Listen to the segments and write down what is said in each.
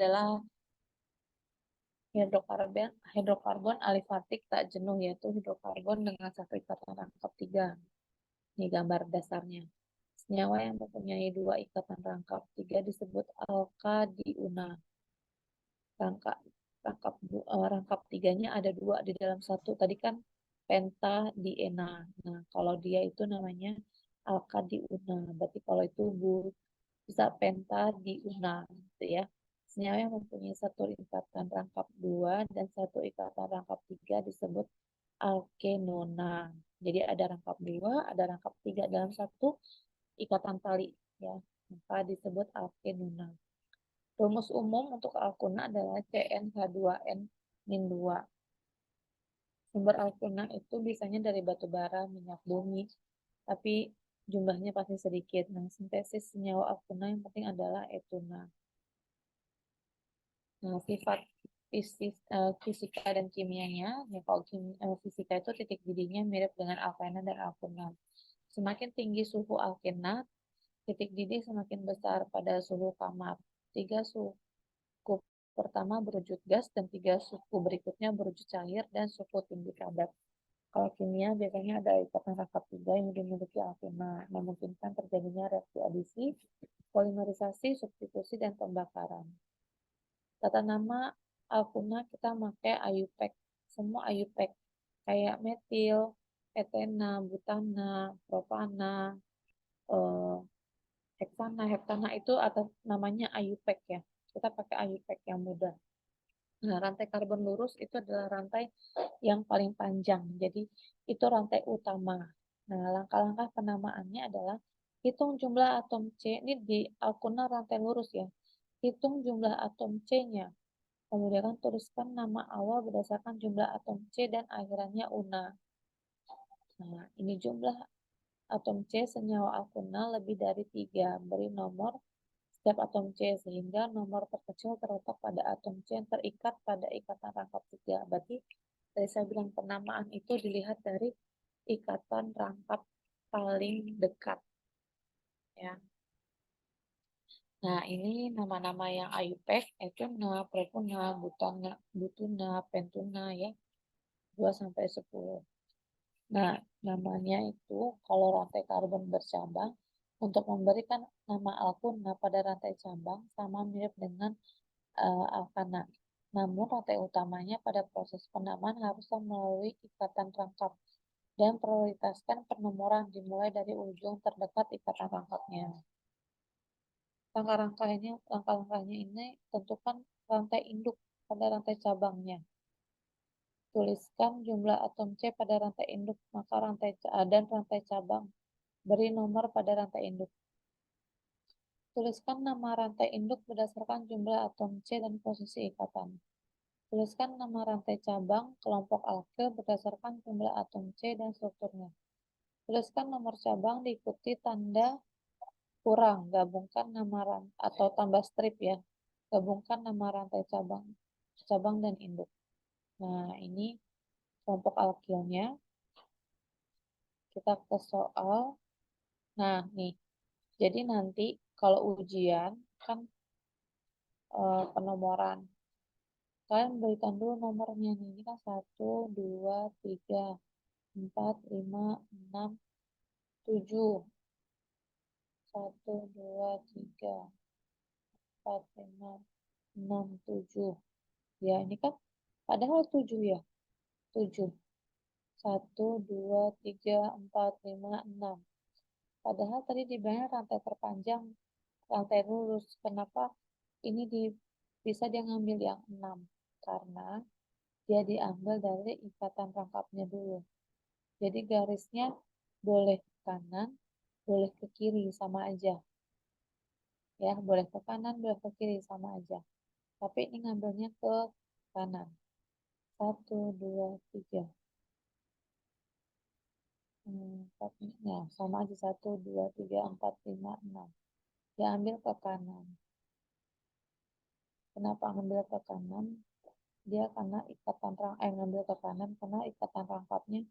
adalah hidrokarbon alifatik tak jenuh, yaitu hidrokarbon dengan satu ikatan rangkap 3. Ini gambar dasarnya. Senyawa yang mempunyai 2 ikatan rangkap 3 disebut alkadiuna. Rangkap 3-nya ada 2 di dalam satu. Tadi kan pentadiena. Nah, kalau dia itu namanya alkadiuna. Berarti kalau itu bisa pentadiuna gitu ya. Senyawa yang mempunyai satu ikatan rangkap 2 dan satu ikatan rangkap 3 disebut alkenona. Jadi ada rangkap 2, ada rangkap 3 dalam satu ikatan tali ya. Maka disebut alkenona. Rumus umum untuk alkuna adalah CnH2n-2. Sumber alkuna itu biasanya dari batu bara, minyak bumi, tapi jumlahnya pasti sedikit. Nah, sintesis senyawa alkuna yang penting adalah etuna. Nah, sifat fisika dan kimianya, ya kalau fisika itu titik didihnya mirip dengan alkena dan alkuna. Semakin tinggi suhu alkena, titik didih semakin besar pada suhu kamar. 3 suhu pertama berwujud gas dan 3 suhu berikutnya berwujud cair dan suhu tinggi padat. Kalau kimia biasanya ada ikatan rangkap 3 yang dimiliki alkena, memungkinkan terjadinya reaksi adisi, polimerisasi, substitusi, dan pembakaran. Tata nama alkuna kita pakai IUPAC, semua IUPAC, kayak metil, etena, butana, propana, eh, heksana itu atas namanya IUPAC ya. Kita pakai IUPAC yang mudah. Nah, rantai karbon lurus itu adalah rantai yang paling panjang. Jadi, itu rantai utama. Nah, langkah-langkah penamaannya adalah hitung jumlah atom C. Ini di alkuna rantai lurus ya. Hitung jumlah atom C-nya. Kemudian tuliskan nama awal berdasarkan jumlah atom C dan akhirannya una. Nah, ini jumlah atom C senyawa alkuna lebih dari 3. Beri nomor setiap atom C sehingga nomor terkecil terletak pada atom C yang terikat pada ikatan rangkap 3. Berarti dari saya bilang penamaan itu dilihat dari ikatan rangkap paling dekat ya. Nah, ini nama-nama yang IUPAC, etuna, propuna, butuna, pentuna ya. 2 sampai 10. Nah, namanya itu kalau rantai karbon bercabang untuk memberikan nama alkuna pada rantai cabang sama mirip dengan alkana. Namun rantai utamanya pada proses penamaan harus melalui ikatan rangkap dan prioritaskan penomoran dimulai dari ujung terdekat ikatan rangkapnya. Langkah-langkahnya ini tentukan rantai induk pada rantai cabangnya. Tuliskan jumlah atom C pada rantai induk, maka dan rantai cabang. Beri nomor pada rantai induk. Tuliskan nama rantai induk berdasarkan jumlah atom C dan posisi ikatan. Tuliskan nama rantai cabang kelompok alkil berdasarkan jumlah atom C dan strukturnya. Tuliskan nomor cabang diikuti tanda kurang, gabungkan nama atau tambah strip ya. Gabungkan nama rantai cabang dan induk. Nah, ini kelompok alkilnya. Kita ke soal. Nah, nih. Jadi nanti kalau ujian kan penomoran. Kalian berikan dulu nomornya nih. Ini kan 1, 2, 3, 4, 5, 6, 7. 1, 2, 3, 4, 5, 6, 7. Ya, ini kan padahal 7 ya. 7. 1, 2, 3, 4, 5, 6. Padahal tadi dibilangnya rantai terpanjang, rantai lurus. Kenapa ini bisa dia ngambil yang 6? Karena dia diambil dari ikatan rangkapnya dulu. Jadi garisnya boleh ke kanan, boleh ke kiri, sama aja. Ya, boleh ke kanan, boleh ke kiri, sama aja. Tapi ini ngambilnya ke kanan. 1, 2, 3. 4, ya, sama aja. 1, 2, 3, 4, 5, 6. Dia ambil ke kanan. Kenapa ngambil ke kanan? Dia karena ngambil ke kanan karena ikatan rangkapnya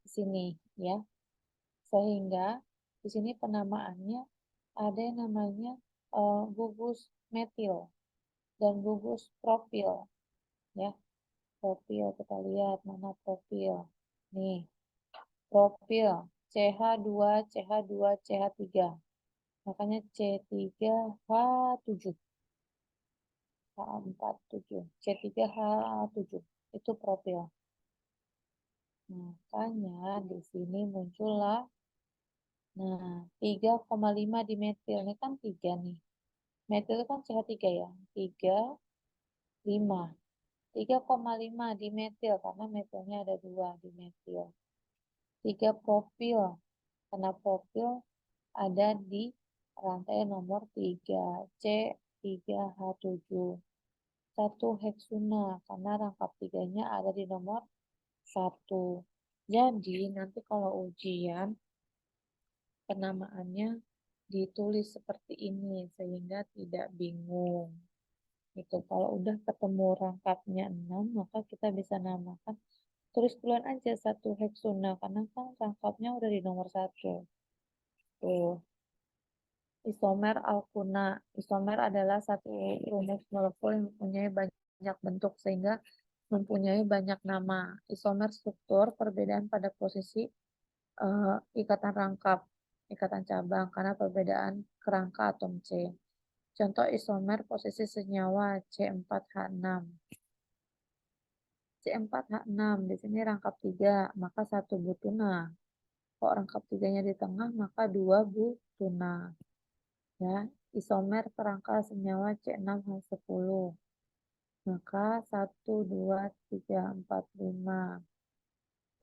di sini ya. Sehingga di sini penamaannya ada yang namanya gugus metil. dan gugus propil ya. Propil kita lihat mana propil. Nih, propil CH2 CH2 CH3. Makanya C3H7. H47. C3H7 itu propil. Makanya di sini muncullah 3,5 di metil. Ini kan 3 nih. Metil itu kan CH3 ya. 3, 5. 3,5 di metil karena metilnya ada 2 di metil. 3 propil. Karena propil ada di rantai nomor 3. C3H7. 1 heksuna karena rangkap 3-nya ada di nomor 1. Jadi nanti kalau ujian penamaannya ditulis seperti ini sehingga tidak bingung. Itu kalau udah ketemu rangkapnya 6 maka kita bisa namakan, tulis duluan aja 1 heksuna karena kan rangkapnya udah di nomor 1. Tuh. Isomer alkuna. Isomer adalah satu rumus molekul yang mempunyai banyak bentuk sehingga mempunyai banyak nama. Isomer struktur perbedaan pada posisi ikatan rangkap, ikatan cabang karena perbedaan kerangka atom C. Contoh isomer posisi senyawa C4H6. C4H6 di sini rangkap 3, maka 1 butuna. Kalau rangkap 3-nya di tengah, maka 2 butuna. Ya, isomer kerangka senyawa C6H10. Maka 1, 2, 3, 4, 5.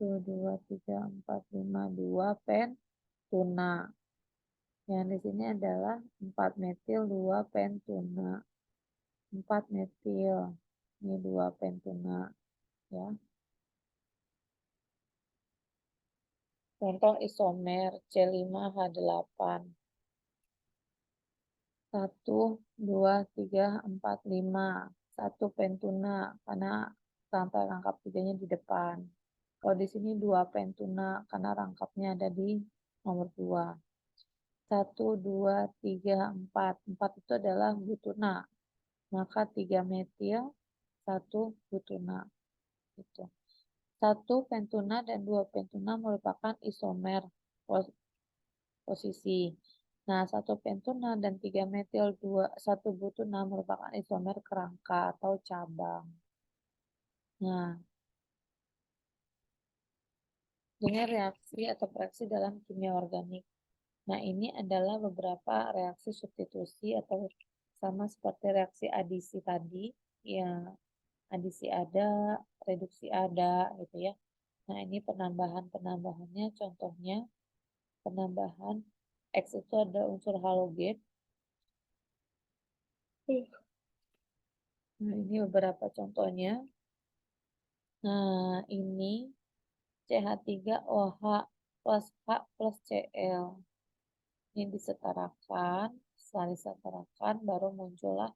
1, 2, 3, 4, 5, 2 pentuna. Yang di sini adalah 4 metil 2 pentuna. 4 metil. Ini 2 pentuna. Ya. Contoh isomer C5H8. 1, 2, 3, 4, 5. 1 pentuna karena rantai rangkap 3-nya di depan. Kalau di sini 2 pentuna karena rangkapnya ada di nomor 2. 1, 2, 3, 4. 4 itu adalah butuna. Maka 3 metil, 1 butuna. Gitu. 1 pentuna dan 2 pentuna merupakan isomer posisi. Nah, 1 pentuna dan 3 metil 1 butuna merupakan isomer kerangka atau cabang. Nah, ini reaksi atau reaksi dalam kimia organik. Nah, ini adalah beberapa reaksi substitusi atau sama seperti reaksi adisi tadi. Ya, adisi ada, reduksi ada, gitu ya. Nah, ini penambahan-penambahannya, contohnya penambahan X itu ada unsur halogen. Nah, ini beberapa contohnya. Nah, ini CH3OH plus H plus Cl. Ini disetarakan, setelah disetarakan baru muncullah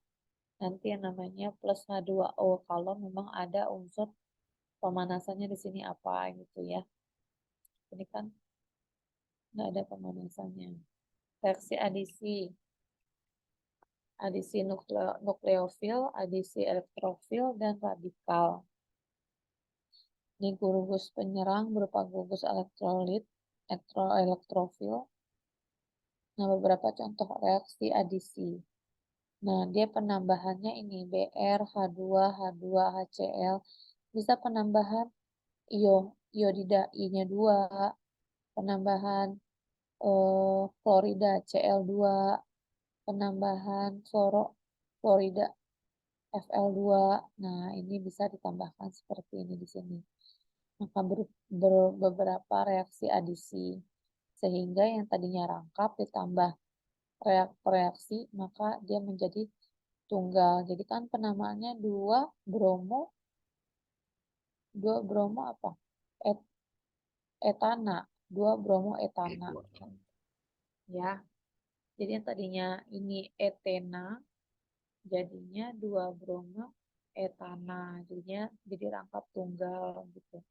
nanti yang namanya plus H2O kalau memang ada unsur pemanasannya di sini apa gitu ya. Ini kan nggak ada pemanasannya. Reaksi adisi. Adisi nukleofil, adisi elektrofil, dan radikal. Ini gugus penyerang berupa gugus elektrolit, elektrofil. Nah, beberapa contoh reaksi adisi. Nah, dia penambahannya ini Br, H2, H2, HCl. Bisa penambahan iodida I-nya 2, penambahan klorida Cl2, penambahan klorida Fl2. Nah, ini bisa ditambahkan seperti ini di sini. Maka beberapa reaksi adisi. Sehingga yang tadinya rangkap ditambah reaksi, maka dia menjadi tunggal. Jadi kan penamaannya 2 bromo apa? Etana, 2 bromo etana. Ya. Jadi yang tadinya ini etena jadinya 2 bromo etana. Jadinya jadi rangkap tunggal gitu.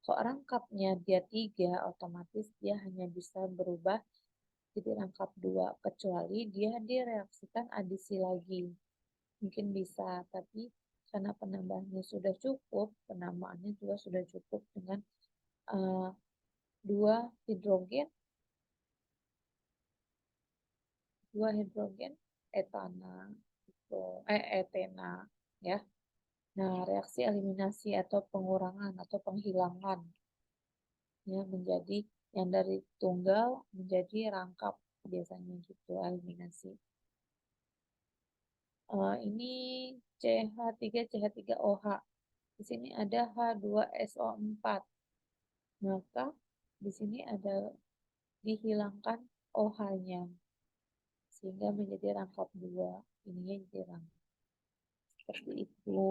Kalau rangkapnya dia 3, otomatis dia hanya bisa berubah jadi rangkap 2 kecuali dia direaksikan adisi lagi. mungkin bisa, tapi karena penambahannya sudah cukup, penamaannya juga sudah cukup dengan uh, 2 hidrogen, 2 hidrogen etana, gitu, etena, ya. Nah, reaksi eliminasi atau pengurangan atau penghilangan, ya, menjadi yang dari tunggal menjadi rangkap, biasanya gitu eliminasi. Ini CH3CH3OH. Di sini ada H2SO4. Maka di sini ada dihilangkan OH-nya sehingga menjadi rangkap 2. Ininya jadi rangkap. Seperti itu.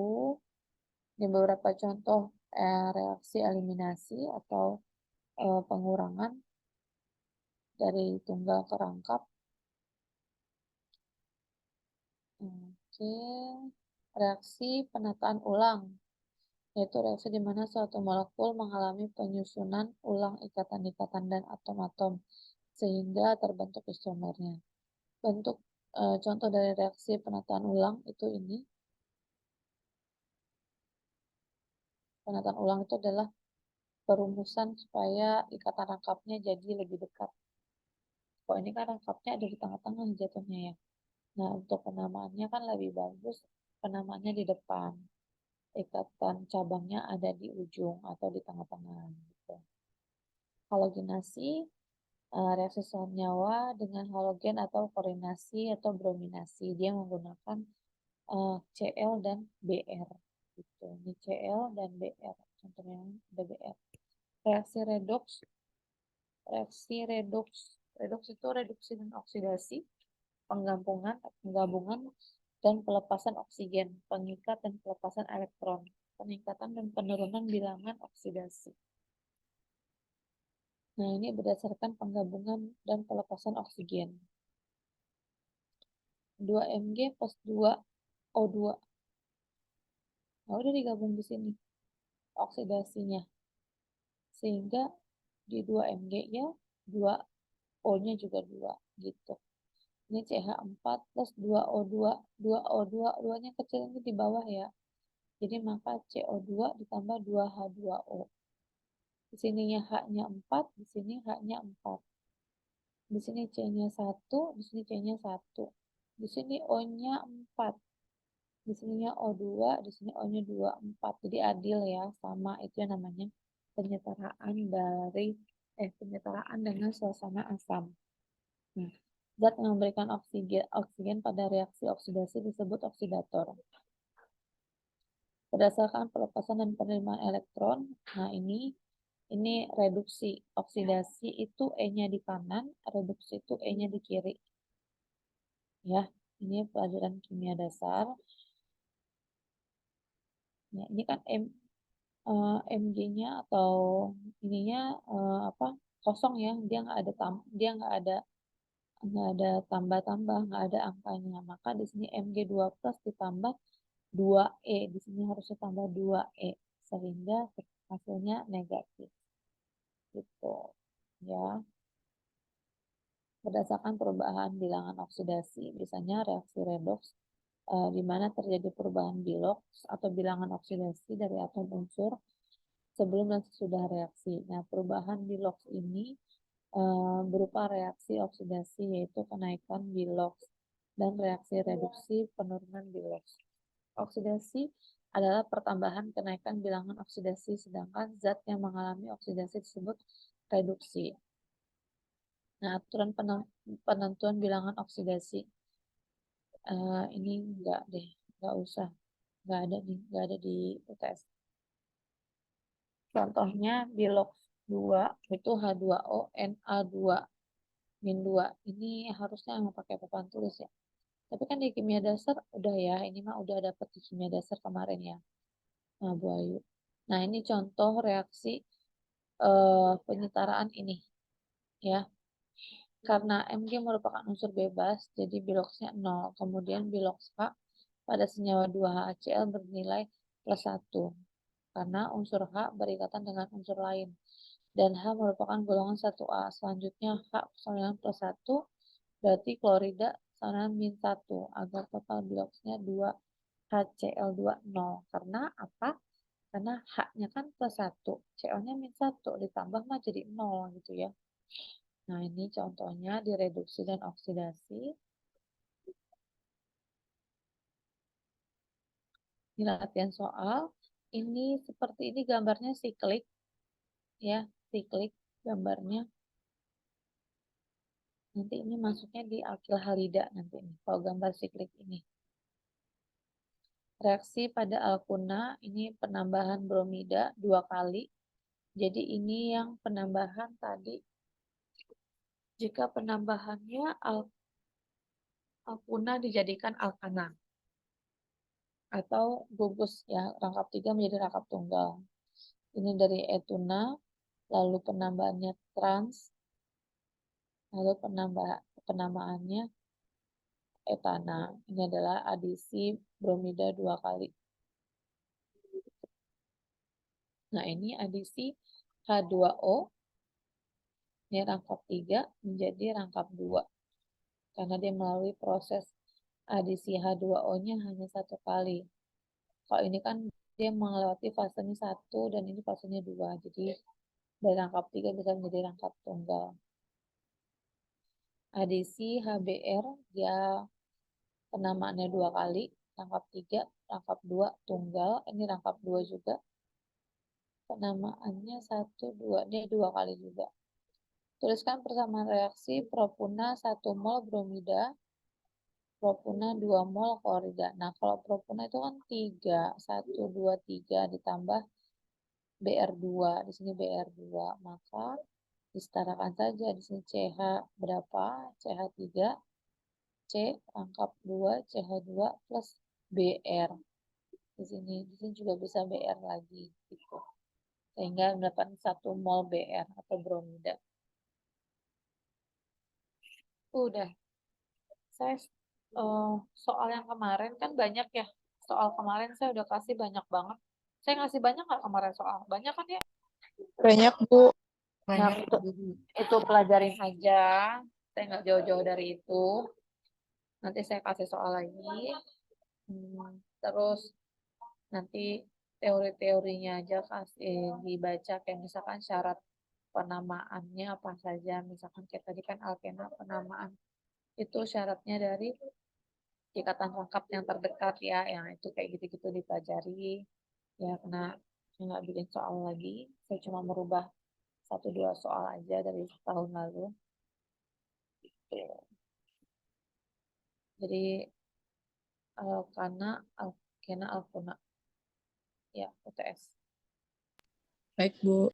Ini beberapa contoh reaksi eliminasi atau pengurangan dari tunggal ke rangkap. Oke. Reaksi penataan ulang, yaitu reaksi di mana suatu molekul mengalami penyusunan ulang ikatan-ikatan dan atom-atom sehingga terbentuk isomernya. Bentuk contoh dari reaksi penataan ulang itu ini. Penataan ulang itu adalah perumusan supaya ikatan rangkapnya jadi lebih dekat. Kalau ini kan rangkapnya ada di tengah-tengah jatuhnya ya. Nah, untuk penamaannya kan lebih bagus penamaannya di depan. Ikatan cabangnya ada di ujung atau di tengah-tengah gitu. Halogenasi, reaksi senyawa dengan halogen atau koordinasi atau brominasi. Dia menggunakan Cl dan Br gitu. Ini Cl dan Br. Contohnya ada Br. Reaksi redoks. Reaksi redoks. Redoks itu reduksi dan oksidasi, penggabungan dan pelepasan oksigen, pengikat dan pelepasan elektron, peningkatan dan penurunan bilangan oksidasi. Nah, ini berdasarkan penggabungan dan pelepasan oksigen. 2Mg plus 2O2. Nah, udah digabung di sini oksidasinya. Sehingga di 2Mg ya 2O-nya juga 2 gitu. Ini CH4 plus 2O2. 2O2, 2-nya kecil ini di bawah ya. Jadi maka CO2 ditambah 2H2O. Di sininya H-nya 4, di sini H-nya 4. Di sini C-nya 1, di sini C-nya 1. Di sini O-nya 4. Di sininya O2, di sini O-nya 2, 4. Jadi adil ya, sama itu yang namanya penyetaraan dari penyetaraan dengan suasana asam. Nah, zat yang memberikan oksigen pada reaksi oksidasi disebut oksidator. Berdasarkan pelepasan dan penerimaan elektron, nah ini reduksi. Oksidasi itu E-nya di kanan, reduksi itu E-nya di kiri. Ya, ini pelajaran kimia dasar. Ya, ini kan Mg-nya atau ininya apa? Kosong ya, dia nggak ada tambah-tambah, nggak ada angkanya. Maka di sini Mg2 plus ditambah 2E, di sini harusnya tambah 2E sehingga hasilnya negatif. Gitu. Ya. Berdasarkan perubahan bilangan oksidasi, misalnya reaksi redoks di mana terjadi perubahan biloks atau bilangan oksidasi dari atom unsur sebelum dan sesudah reaksi. Nah, perubahan biloks ini berupa reaksi oksidasi yaitu kenaikan biloks dan reaksi reduksi penurunan biloks. Oksidasi adalah pertambahan kenaikan bilangan oksidasi, sedangkan zat yang mengalami oksidasi disebut reduksi. Nah, aturan penentuan bilangan oksidasi ini enggak deh, enggak usah, enggak ada di UTS. Contohnya biloks 2 itu H2O Na2 min 2. Ini harusnya nggak pakai papan tulis ya. Tapi kan di kimia dasar udah ya, ini mah udah dapet di kimia dasar kemarin ya. Nah, Bu Ayu. Nah, ini contoh reaksi penyetaraan ini ya. Karena Mg merupakan unsur bebas, jadi biloksnya 0. Kemudian biloks H pada senyawa 2HCl bernilai plus 1. Karena unsur H berikatan dengan unsur lain. Dan H merupakan golongan 1A. Selanjutnya H sama dengan plus 1, berarti klorida pesanan -1 agar total biloxnya 2 HCl2 0. Karena apa? Karena H-nya kan +1, Cl-nya -1, ditambah mah jadi 0 gitu ya. Nah, ini contohnya di reduksi dan oksidasi. Di latihan soal, ini seperti ini gambarnya siklik, ya, siklik gambarnya. Nanti ini masuknya di alkil halida nanti ini, kalau gambar siklik ini. Reaksi pada alkuna, ini penambahan bromida 2 kali. Jadi ini yang penambahan tadi. Jika penambahannya alkuna dijadikan alkana. Atau gugus ya, rangkap 3 menjadi rangkap tunggal. Ini dari etuna, lalu penambahannya trans, lalu penamaannya etana. Ini adalah adisi bromida 2 kali. Nah, ini adisi H2O, ini rangkap 3 menjadi rangkap 2. Karena dia melalui proses adisi H2O-nya hanya 1 kali. Kalau ini kan dia melewati fasenya 1 dan ini fasenya 2. Jadi dari rangkap 3 bisa menjadi rangkap tunggal. Adisi HBr, dia penamaannya 2 kali, rangkap 3, rangkap 2, tunggal, ini rangkap 2 juga. Penamaannya 1, 2, ini 2 kali juga. Tuliskan persamaan reaksi propuna 1 mol bromida, propuna 2 mol klorida. Nah, kalau propuna itu kan 3, 1, 2, 3 ditambah BR2, di sini BR2, maka disetarakan saja di sini CH berapa? CH3, C rangkap 2, CH2 plus BR. Di sini juga bisa BR lagi gitu. Sehingga mendapatkan 1 mol BR atau bromida. Udah. Saya soal yang kemarin kan banyak ya. Soal kemarin saya udah kasih banyak banget. Saya ngasih banyak nggak kemarin soal? Banyak kan ya? Banyak, Bu. Nah, Banyak. itu pelajarin aja. Saya nggak jauh-jauh dari itu. Nanti saya kasih soal lagi. Terus nanti teori-teorinya aja kasih dibaca, kayak misalkan syarat penamaannya apa saja. Misalkan kayak tadi kan alkena penamaan itu syaratnya dari ikatan rangkap yang terdekat ya, yang itu kayak gitu-gitu dipelajari. Ya, karena saya nggak bikin soal lagi, saya cuma merubah 1-2 soal aja dari tahun lalu. Gitu. Jadi alkena alkuna ya, UTS. Baik, Bu.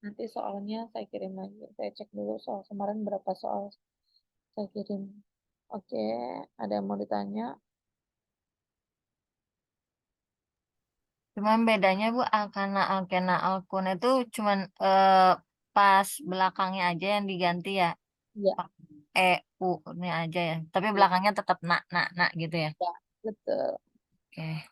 Nanti soalnya saya kirim lagi. Saya cek dulu soal kemarin berapa soal saya kirim. Oke, ada yang mau ditanya? Cuman bedanya Bu, alkana, alkena, alkun itu cuman pas belakangnya aja yang diganti ya. Iya, EU-nya aja ya. Tapi belakangnya tetap nak gitu ya. ya, betul. Oke.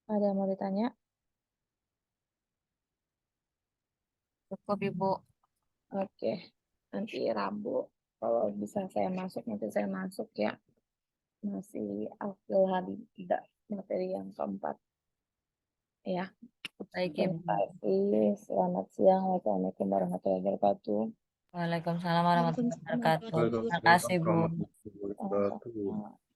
Ada yang mau ditanya? Cukup Ibu. Oke, nanti Rabu kalau bisa saya masuk, nanti saya masuk ya. Masih alkil hadida, materi yang keempat. Ya, Baik terima Ibu. kasih. Selamat siang. Wassalamualaikum warahmatullahi wabarakatuh. Waalaikumsalam warahmatullahi wabarakatuh. Terima kasih Bu. Waalaikumsalam warahmatullahi wabarakatuh. Sama-sama.